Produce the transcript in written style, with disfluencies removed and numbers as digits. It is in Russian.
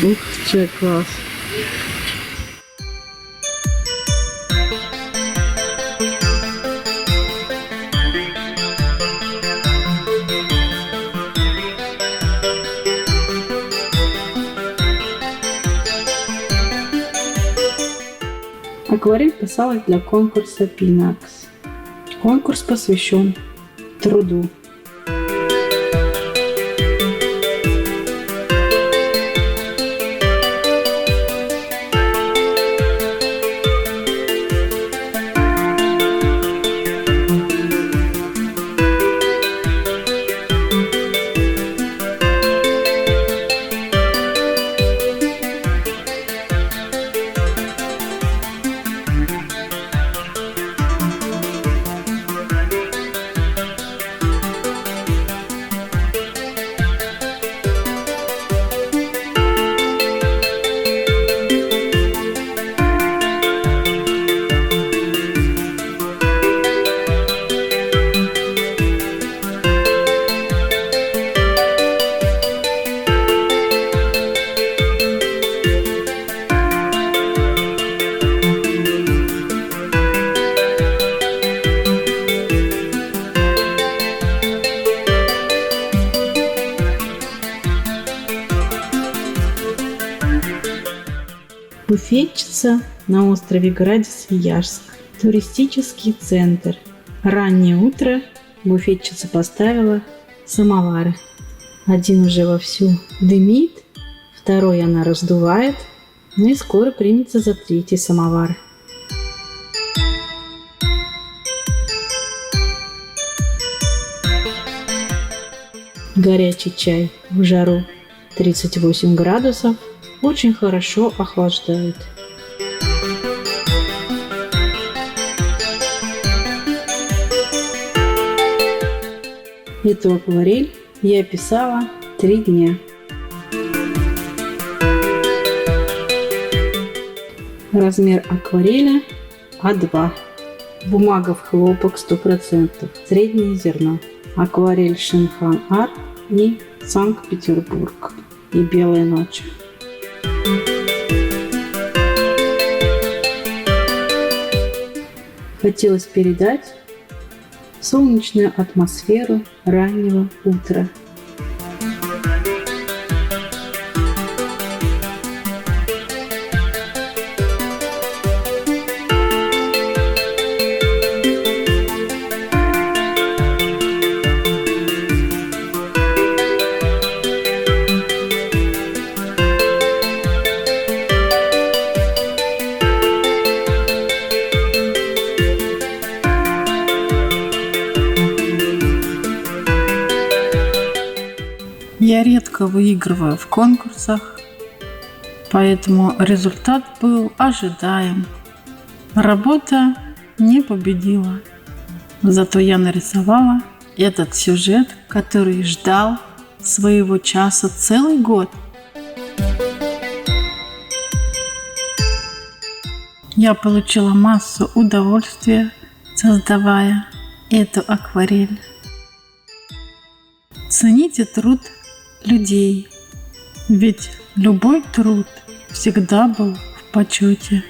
Ух, че класс. Акварель писалась для конкурса Pinax. Конкурс посвящен труду. Буфетчица на острове Градец-Свияжск. Туристический центр. Раннее утро. Буфетчица поставила самовары. Один уже вовсю дымит, второй она раздувает, ну и скоро примется за третий самовар. Горячий чай в жару 38 градусов очень хорошо охлаждает. Эту акварель я писала 3 дня. Размер акварели А2. Бумага в хлопок 100%. Среднее зерно. Акварель Шинхан Арт и Санкт-Петербург. И белые ночи. Хотелось передать солнечную атмосферу раннего утра. Я редко выигрываю в конкурсах, поэтому результат был ожидаем. Работа не победила, зато я нарисовала этот сюжет, который ждал своего часа целый год. Я получила массу удовольствия, создавая эту акварель. Цените труд людей, ведь любой труд всегда был в почете.